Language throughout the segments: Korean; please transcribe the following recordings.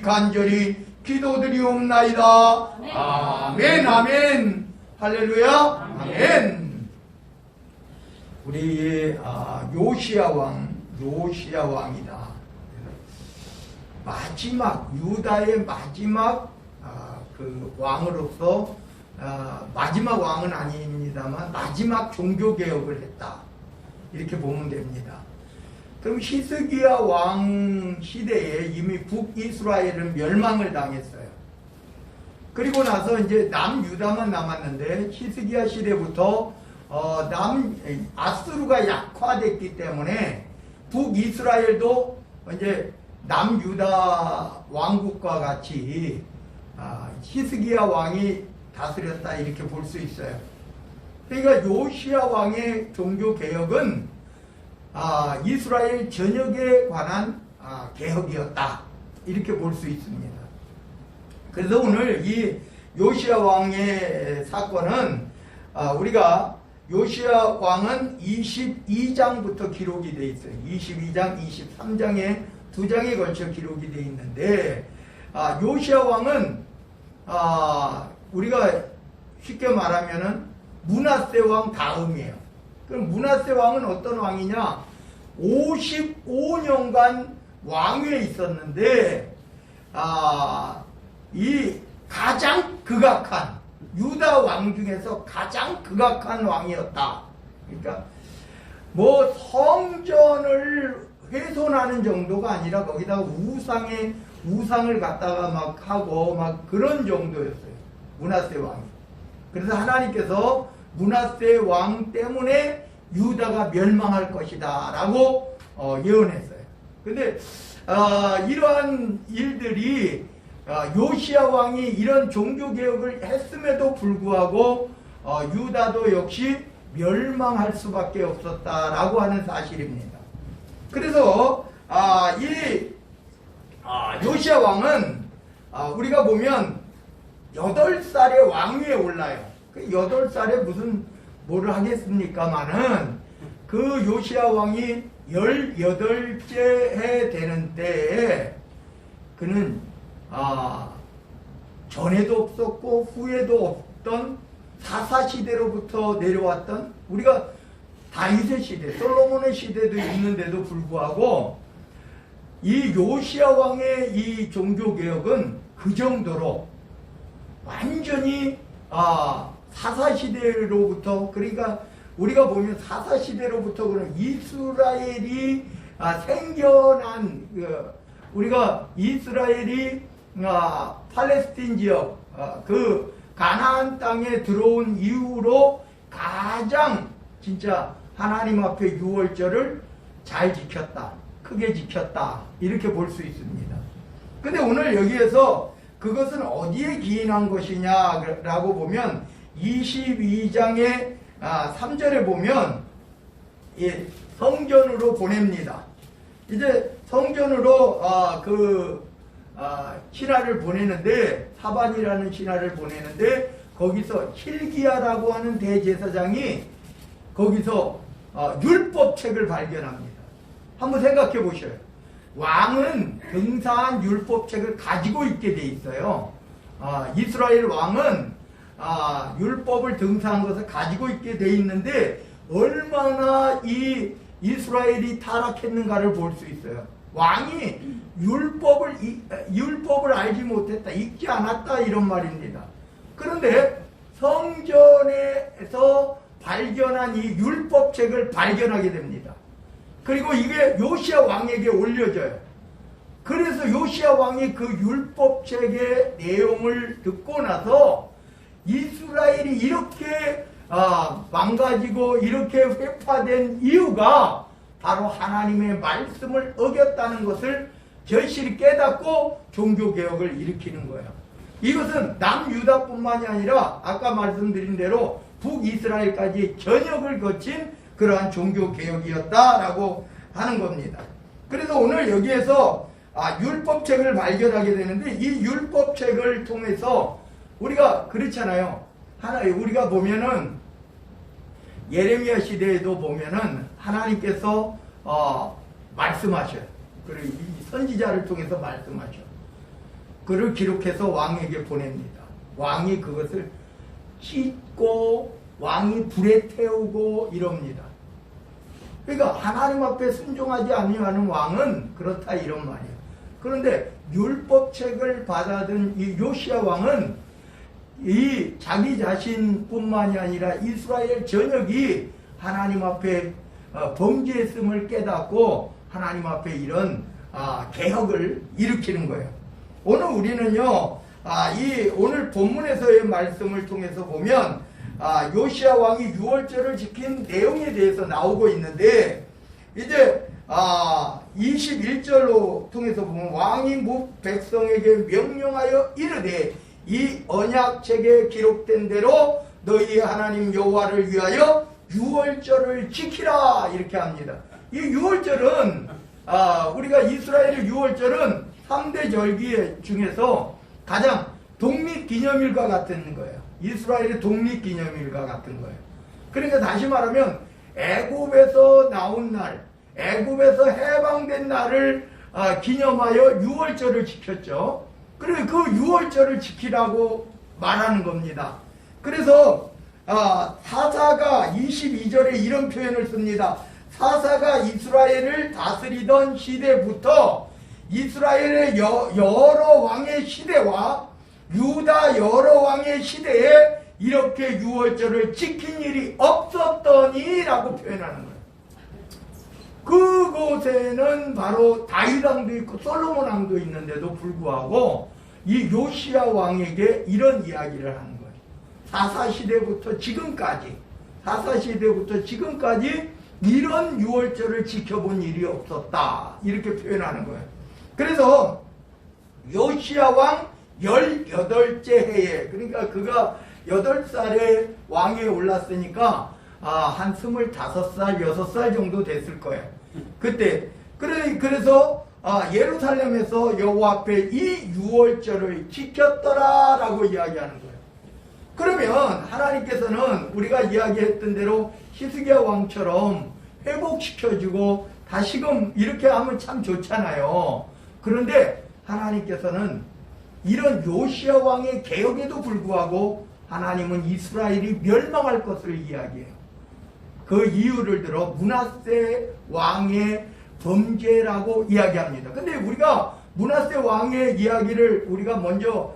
간절히 기도드리옵나이다. 아멘, 아멘. 할렐루야. 아멘. 우리 요시야 왕이다. 마지막 유다의 마지막 그 왕으로서 마지막 왕은 아닙니다만 마지막 종교 개혁을 했다. 이렇게 보면 됩니다. 그럼 히스기야 왕 시대에 이미 북이스라엘은 멸망을 당했어요. 그리고 나서 이제 남유다만 남았는데 히스기야 시대부터 아수르가 약화됐기 때문에 북이스라엘도 이제 남유다 왕국과 같이 히스기야 왕이 다스렸다 이렇게 볼 수 있어요. 그러니까 요시야 왕의 종교 개혁은 이스라엘 전역에 관한 개혁이었다 이렇게 볼 수 있습니다. 그래서 오늘 이 요시야 왕의 사건은 우리가 요시야 왕은 22장부터 기록이 되어 있어요. 22장, 23장에 두 장에 걸쳐 기록이 되어 있는데 요시야 왕은 우리가 쉽게 말하면은 므낫세 왕 다음이에요. 그럼 므낫세 왕은 어떤 왕이냐? 55년간 왕위에 있었는데 이 가장 극악한 유다 왕 중에서 가장 극악한 왕이었다. 그러니까 뭐 성전을 훼손하는 정도가 아니라 거기다가 우상을 갖다가 막 하고 막 그런 정도였어요. 므낫세 왕이. 그래서 하나님께서 므낫세 왕 때문에 유다가 멸망할 것이다 라고 예언했어요. 근데 이러한 일들이 요시야 왕이 이런 종교개혁을 했음에도 불구하고 유다도 역시 멸망할 수밖에 없었다라고 하는 사실입니다. 그래서 이 요시야 왕은 우리가 보면 8살에 왕위에 올라요. 그 8살에 무슨 뭐를 하겠습니까마는 그 요시야 왕이 18째 해 되는 때에 그는 전에도 없었고 후에도 없던 사사시대로부터 내려왔던 우리가 다윗의 시대, 솔로몬의 시대도 있는데도 불구하고 이 요시야 왕의 이 종교개혁은 그 정도로 완전히 사사시대로부터 그러니까 우리가 보면 사사시대로부터 그런 이스라엘이 생겨난 우리가 이스라엘이 팔레스틴 지역 그 가나안 땅에 들어온 이후로 가장 진짜 하나님 앞에 유월절을 잘 지켰다. 크게 지켰다. 이렇게 볼 수 있습니다. 근데 오늘 여기에서 그것은 어디에 기인한 것이냐라고 보면 22장의 3절에 보면 성전으로 보냅니다. 이제 성전으로 신하를 보내는데 사반이라는 신하를 보내는데 거기서 hil기야라고 하는 대제사장이 거기서 율법책을 발견합니다. 한번 생각해 보셔요. 왕은 등사한 율법책을 가지고 있게 돼 있어요. 이스라엘 왕은 율법을 등사한 것을 가지고 있게 돼 있는데 얼마나 이 이스라엘이 타락했는가를 볼 수 있어요. 왕이 율법을 알지 못했다, 읽지 않았다 이런 말입니다. 그런데 성전에서 발견한 이 율법책을 발견하게 됩니다. 그리고 이게 요시야 왕에게 올려져요. 그래서 요시야 왕이 그 율법책의 내용을 듣고 나서 이스라엘이 이렇게 망가지고 이렇게 회파된 이유가 바로 하나님의 말씀을 어겼다는 것을 절실히 깨닫고 종교개혁을 일으키는 거예요. 이것은 남유다뿐만이 아니라 아까 말씀드린 대로 북이스라엘까지 전역을 거친 그러한 종교개혁이었다라고 하는 겁니다. 그래서 오늘 여기에서 율법책을 발견하게 되는데 이 율법책을 통해서 우리가 그렇잖아요. 우리가 보면은 예레미야 시대에도 보면은 하나님께서 말씀하셔요. 그리고 이 선지자를 통해서 말씀하셔. 그를 기록해서 왕에게 보냅니다. 왕이 그것을 찢고 왕이 불에 태우고 이럽니다. 그러니까 하나님 앞에 순종하지 아니하는 왕은 그렇다 이런 말이에요. 그런데 율법책을 받아든 이 요시야 왕은 이 자기 자신뿐만이 아니라 이스라엘 전역이 하나님 앞에 범죄했음을 깨닫고 하나님 앞에 이런 개혁을 일으키는 거예요. 오늘 우리는요, 이 오늘 본문에서의 말씀을 통해서 보면 요시야 왕이 유월절을 지킨 내용에 대해서 나오고 있는데, 이제 21절로 통해서 보면 왕이 백성에게 명령하여 이르되 이 언약책에 기록된 대로 너희 하나님 여호와를 위하여 유월절을 지키라 이렇게 합니다. 이 유월절은 우리가 이스라엘의 유월절은 3대 절기 중에서 가장 독립기념일과 같은 거예요. 이스라엘의 독립기념일과 같은 거예요. 그러니까 다시 말하면 애굽에서 나온 날, 애굽에서 해방된 날을 기념하여 유월절을 지켰죠. 그리고 그 유월절을 지키라고 말하는 겁니다. 그래서 사사가 22절에 이런 표현을 씁니다. 사사가 이스라엘을 다스리던 시대부터 이스라엘의 여러 왕의 시대와 유다 여러 왕의 시대에 이렇게 유월절을 지킨 일이 없었더니 라고 표현하는 거예요. 그곳에는 바로 다윗 왕도 있고 솔로몬 왕도 있는데도 불구하고 이 요시야 왕에게 이런 이야기를 하는 거예요. 사사시대부터 지금까지 이런 유월절을 지켜본 일이 없었다 이렇게 표현하는 거예요. 그래서 요시야 왕 18째 해에, 그러니까 그가 8살에 왕위에 올랐으니까 한 25살, 6살 정도 됐을 거예요. 그때 그래서 예루살렘에서 여호와 앞에 이 유월절을 지켰더라 라고 이야기하는 거예요. 그러면 하나님께서는 우리가 이야기했던 대로 히스기야 왕처럼 회복시켜주고 다시금 이렇게 하면 참 좋잖아요. 그런데 하나님께서는 이런 요시야 왕의 개혁에도 불구하고 하나님은 이스라엘이 멸망할 것을 이야기해요. 그 이유를 들어 므낫세 왕의 범죄라고 이야기합니다. 근데 우리가 므낫세 왕의 이야기를 우리가 먼저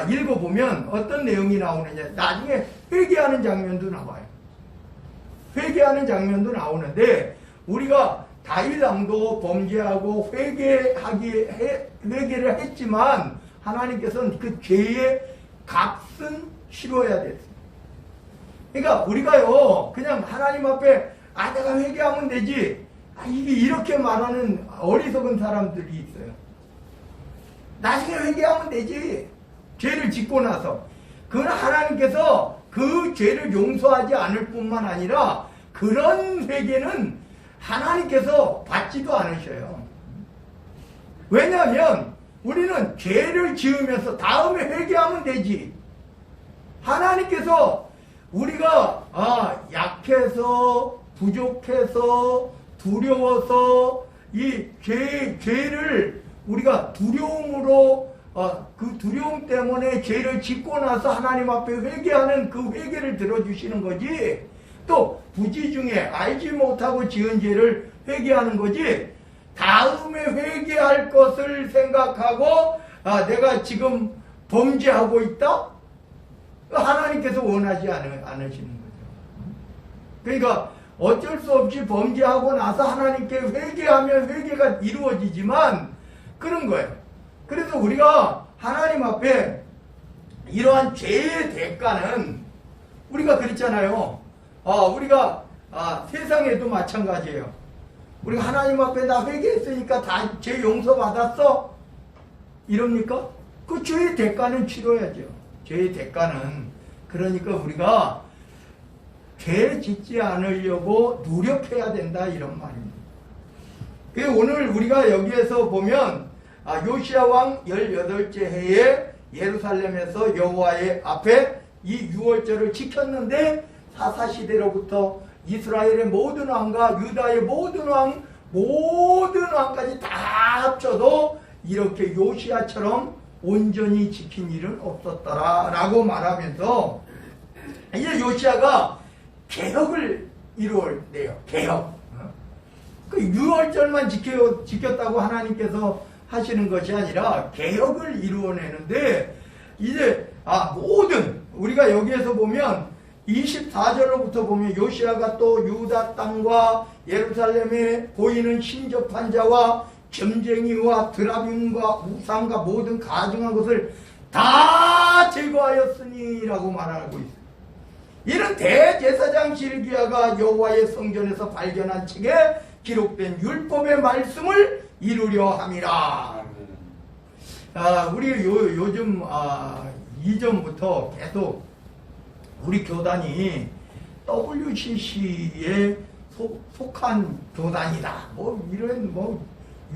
읽어보면 어떤 내용이 나오느냐, 나중에 회개하는 장면도 나와요. 회개하는 장면도 나오는데, 우리가 다윗 왕도 범죄하고 회개를 했지만 하나님께서는 그 죄의 값은 치러야 됐어요. 그러니까 우리가요, 그냥 하나님 앞에 내가 회개하면 되지, 이게 이렇게 말하는 어리석은 사람들이 있어요. 나중에 회개하면 되지, 죄를 짓고 나서. 그러나 하나님께서 그 죄를 용서하지 않을 뿐만 아니라 그런 회개는 하나님께서 받지도 않으셔요. 왜냐하면 우리는 죄를 지으면서 다음에 회개하면 되지. 하나님께서 우리가 약해서 부족해서 두려워서 이 죄를 우리가 두려움으로 그 두려움 때문에 죄를 짓고 나서 하나님 앞에 회개하는 그 회개를 들어주시는 거지, 또 부지 중에 알지 못하고 지은 죄를 회개하는 거지, 다음에 회개할 것을 생각하고 내가 지금 범죄하고 있다? 하나님께서 원하지 않으시는 거죠. 그러니까 어쩔 수 없이 범죄하고 나서 하나님께 회개하면 회개가 이루어지지만 그런 거예요. 그래서 우리가 하나님 앞에 이러한 죄의 대가는 우리가 그랬잖아요. 우리가 세상에도 마찬가지예요. 우리가 하나님 앞에 나 회개했으니까 다 죄 용서받았어? 이럽니까? 그 죄의 대가는 치러야죠. 죄의 대가는. 그러니까 우리가 죄 짓지 않으려고 노력해야 된다 이런 말입니다. 오늘 우리가 여기에서 보면 요시야 왕 18째 해에 예루살렘에서 여호와의 앞에 이 유월절을 지켰는데 사사시대로부터 이스라엘의 모든 왕과 유다의 모든 왕까지 다 합쳐도 이렇게 요시야처럼 온전히 지킨 일은 없었더라 라고 말하면서 이제 요시야가 개혁을 이루어내요. 개혁. 그 6월절만 지켰다고 하나님께서 하시는 것이 아니라 개혁을 이루어내는데 이제 모든 우리가 여기에서 보면 24절로부터 보면 요시야가 또 유다 땅과 예루살렘에 보이는 신접한 자와 점쟁이와 드라빔과 우상과 모든 가증한 것을 다 제거하였으니 라고 말하고 있어요. 이는 대제사장 시르기야가 여호와의 성전에서 발견한 책에 기록된 율법의 말씀을 이루려 함이라. 우리 요즘 이전부터 계속 우리 교단이 WCC에 속한 교단이다. 이런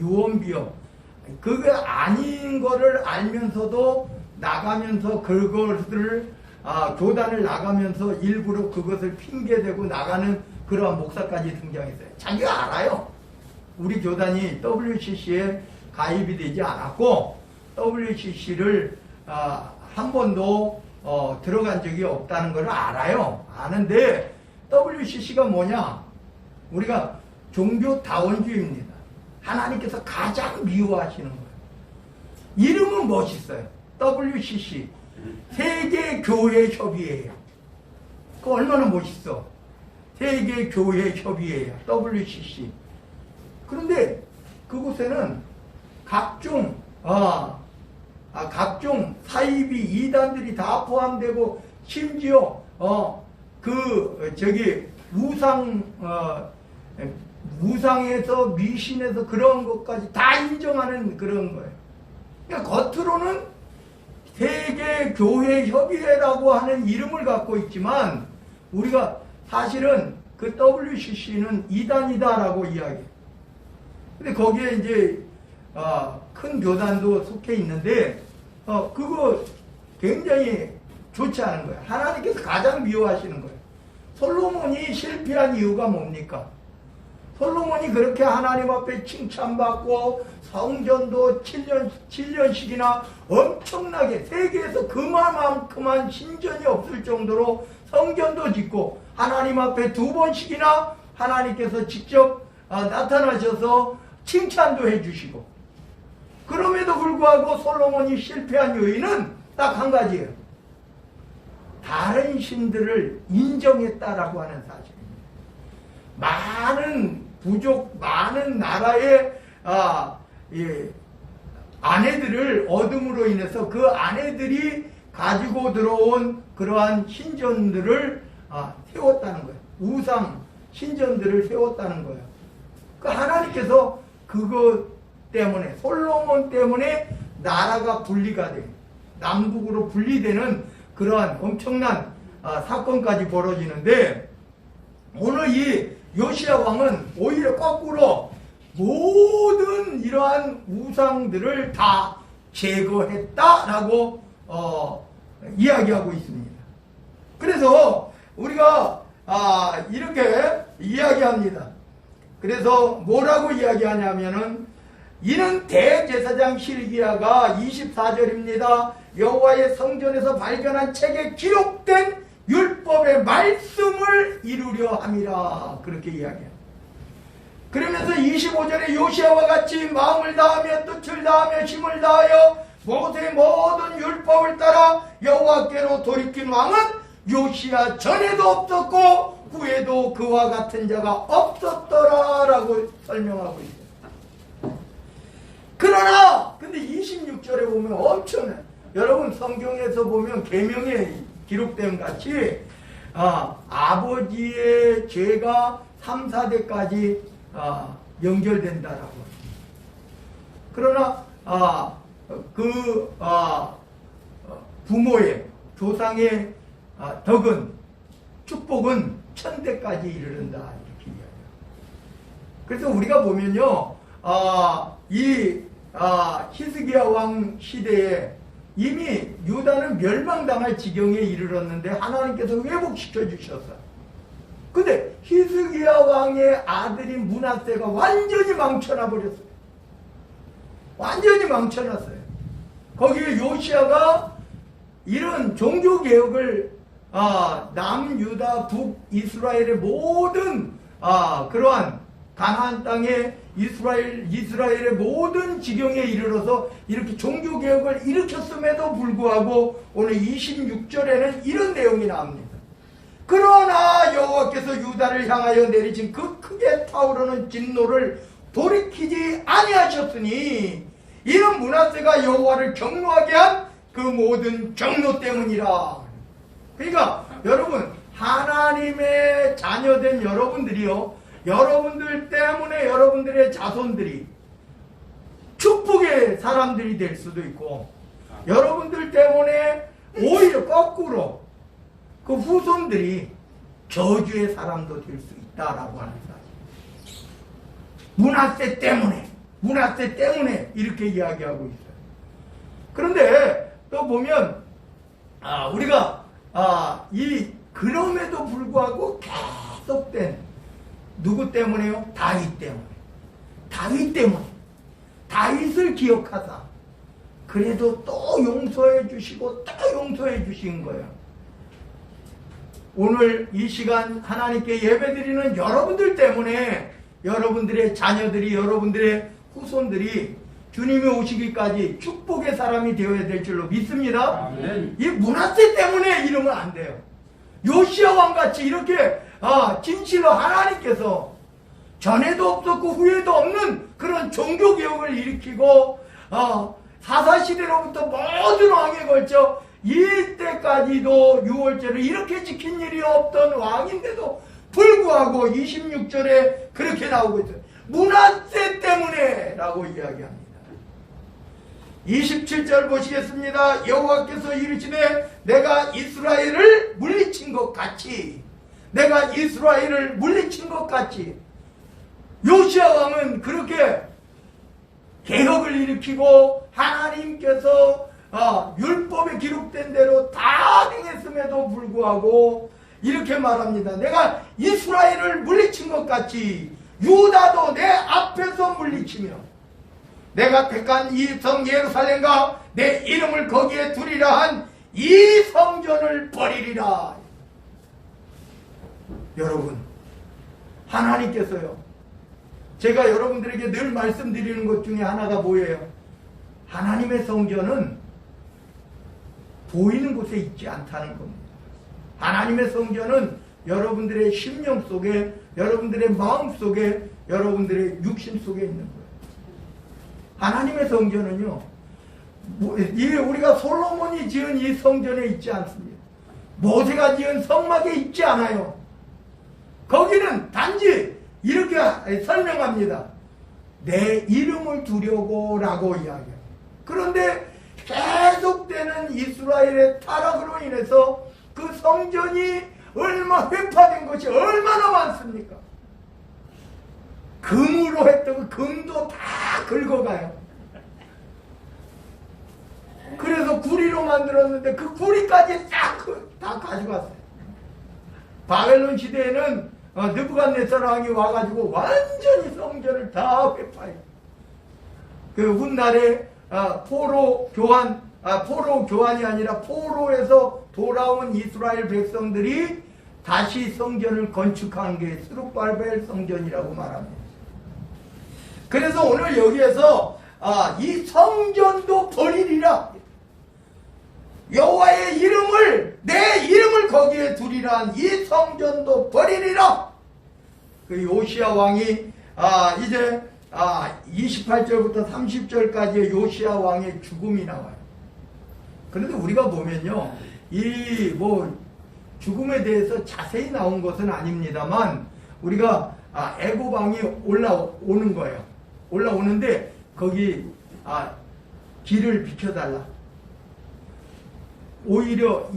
유언비어 그게 아닌 거를 알면서도 나가면서 그것을 교단을 나가면서 일부러 그것을 핑계대고 나가는 그러한 목사까지 등장했어요. 자기가 알아요. 우리 교단이 WCC에 가입이 되지 않았고 WCC를 한 번도 들어간 적이 없다는 걸 알아요. 아는데 WCC가 뭐냐? 우리가 종교다원주의입니다. 하나님께서 가장 미워하시는 거예요. 이름은 멋있어요. WCC 세계교회협의회예요. 그 얼마나 멋있어. 세계교회협의회야. WCC. 그런데 그곳에는 각종 사이비 이단들이 다 포함되고 심지어 우상에서 미신에서 그런 것까지 다 인정하는 그런 거예요. 그러니까 겉으로는 세계교회협의회라고 하는 이름을 갖고 있지만 우리가 사실은 그 WCC는 이단이다라고 이야기해요. 근데 거기에 이제 큰 교단도 속해 있는데 그거 굉장히 좋지 않은 거예요. 하나님께서 가장 미워하시는 거예요. 솔로몬이 실패한 이유가 뭡니까? 솔로몬이 그렇게 하나님 앞에 칭찬받고 성전도 7년씩이나 엄청나게 세계에서 그만큼한 신전이 없을 정도로 성전도 짓고 하나님 앞에 2번씩이나 하나님께서 직접 나타나셔서 칭찬도 해주시고 그럼에도 불구하고 솔로몬이 실패한 요인은 딱 한 가지예요. 다른 신들을 인정했다라고 하는 사실입니다. 많은 부족, 많은 나라의 아내들을 얻음으로 인해서 그 아내들이 가지고 들어온 그러한 신전들을 세웠다는 거예요. 우상 신전들을 세웠다는 거예요. 그 하나님께서 그것 때문에 솔로몬 때문에 나라가 분리가 돼요. 남북으로 분리되는 그러한 엄청난 사건까지 벌어지는데 오늘 이 요시야 왕은 오히려 거꾸로 모든 이러한 우상들을 다 제거했다라고 이야기하고 있습니다. 그래서 우리가 이렇게 이야기합니다. 그래서 뭐라고 이야기하냐면은 이는 대제사장 시르기야가 24절입니다. 여호와의 성전에서 발견한 책에 기록된 율법의 말씀을 이루려 함이라. 그렇게 이야기해요. 그러면서 25절에 요시야와 같이 마음을 다하며 뜻을 다하며 힘을 다하여 모세의 모든 율법을 따라 여호와께로 돌이킨 왕은 요시야 전에도 없었고 후에도 그와 같은 자가 없었더라 라고 설명하고 있어요. 그러나 근데 26절에 보면 엄청나요. 여러분 성경에서 보면 계명에 기록된 같이 아버지의 죄가 3, 4대까지 연결된다라고. 그러나 부모의 조상의 덕은 축복은 1000대까지 이르른다 이렇게 이야기해요. 그래서 우리가 보면요, 히스기야 왕 시대에 이미 유다는 멸망당할 지경에 이르렀는데 하나님께서 회복시켜 주셨어요. 근데 히스기야 왕의 아들인 므낫세가 완전히 망쳐놔 버렸어요. 완전히 망쳐놨어요. 거기에 요시아가 이런 종교개혁을 남유다 북이스라엘의 모든 그러한 가나안 땅에 이스라엘의 모든 지경에 이르러서 이렇게 종교개혁을 일으켰음에도 불구하고 오늘 26절에는 이런 내용이 나옵니다. 그러나 여호와께서 유다를 향하여 내리신 그 크게 타오르는 진노를 돌이키지 아니하셨으니 이는 므낫세가 여호와를 경노하게 한 그 모든 경노 때문이라. 그러니까 여러분, 하나님의 자녀된 여러분들이요, 여러분들 때문에 여러분들의 자손들이 축복의 사람들이 될 수도 있고, 여러분들 때문에 오히려 거꾸로 그 후손들이 저주의 사람도 될 수 있다라고 하는 사실. 므낫세 때문에 이렇게 이야기하고 있어요. 그런데 또 보면 우리가 그럼에도 불구하고 계속된 누구 때문에요? 다윗 때문에. 다윗을 기억하사 그래도 또 용서해 주시고 또 용서해 주신 거예요. 오늘 이 시간 하나님께 예배드리는 여러분들 때문에 여러분들의 자녀들이, 여러분들의 후손들이 주님이 오시기까지 축복의 사람이 되어야 될 줄로 믿습니다. 아멘. 이 므낫세 때문에 이러면 안 돼요. 요시아 왕같이 이렇게 진실로 하나님께서 전에도 없었고 후에도 없는 그런 종교개혁을 일으키고 사사시대로부터 모든 왕에 걸쳐 이때까지도 유월절을 이렇게 지킨 일이 없던 왕인데도 불구하고 26절에 그렇게 나오고 있어요. 므낫세 때문에 라고 이야기합니다. 27절 보시겠습니다. 여호와께서 이르시되 내가 이스라엘을 물리친 것 같이 요시아 왕은 그렇게 개혁을 일으키고 하나님께서 율법에 기록된 대로 다 행했음에도 불구하고 이렇게 말합니다. 내가 이스라엘을 물리친 것 같이 유다도 내 앞에서 물리치며 내가 택한 이 성 예루살렘과 내 이름을 거기에 두리라 한 이 성전을 버리리라. 여러분, 하나님께서요, 제가 여러분들에게 늘 말씀드리는 것 중에 하나가 뭐예요? 하나님의 성전은 보이는 곳에 있지 않다는 겁니다. 하나님의 성전은 여러분들의 심령 속에, 여러분들의 마음 속에, 여러분들의 육신 속에 있는 거예요. 하나님의 성전은요, 우리가 솔로몬이 지은 이 성전에 있지 않습니다. 모세가 지은 성막에 있지 않아요. 거기는 단지 이렇게 설명합니다. 내 이름을 두려고 라고 이야기해요. 그런데 계속되는 이스라엘의 타락으로 인해서 그 성전이 회파된 것이 얼마나 많습니까? 금으로 했던 금도 다 긁어가요. 그래서 구리로 만들었는데 그 구리까지 다 가져갔어요. 바벨론 시대에는 느부갓네살 왕이 와가지고 완전히 성전을 다 회파해요. 그 훗날에 포로 교환이 아니라 포로에서 돌아온 이스라엘 백성들이 다시 성전을 건축한 게 스룹바벨 성전이라고 말합니다. 그래서 오늘 여기에서 이 성전도 버리리라. 여호와의 이름을, 내 이름을 거기에 두리라. 이 성전도 버리리라. 그 요시아 왕이 이제 28절부터 30절까지의 요시아 왕의 죽음이 나와요. 그런데 우리가 보면요, 이 죽음에 대해서 자세히 나온 것은 아닙니다만 우리가 애굽 왕이 올라오는 거예요. 올라오는데 거기 길을 비켜달라. 오히려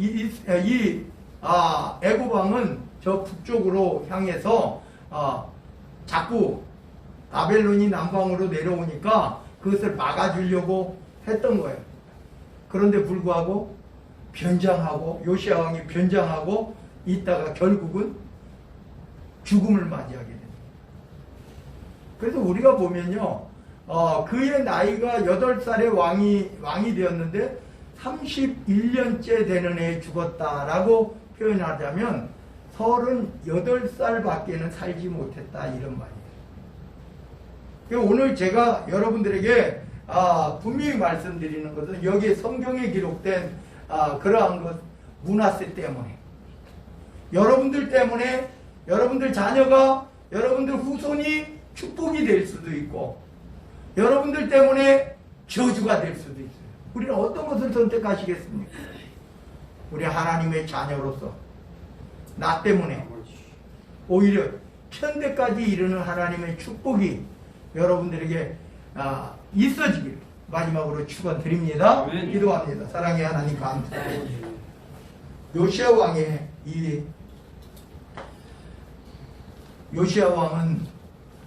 애굽 왕은 저 북쪽으로 향해서 자꾸 바벨론이 남방으로 내려오니까 그것을 막아주려고 했던 거예요. 그런데 불구하고 변장하고 요시아 왕이 변장하고 있다가 결국은 죽음을 맞이하게 됩니다. 그래서 우리가 보면요, 그의 나이가 8살에 왕이 되었는데 31년째 되는 해에 죽었다라고 표현하자면 38살밖에는 살지 못했다 이런 말이에요. 오늘 제가 여러분들에게 분명히 말씀드리는 것은 여기에 성경에 기록된 그러한 것 문화세 때문에 여러분들 때문에 여러분들 자녀가 여러분들 후손이 축복이 될 수도 있고 여러분들 때문에 저주가 될 수도 있어요. 우리는 어떤 것을 선택하시겠습니까? 우리 하나님의 자녀로서 나 때문에 오히려 현대까지 이르는 하나님의 축복이 여러분들에게 있어지기를 마지막으로 축원드립니다. 기도합니다. 사랑의 하나님 감사합니다. 요시야 왕의 요시야 왕은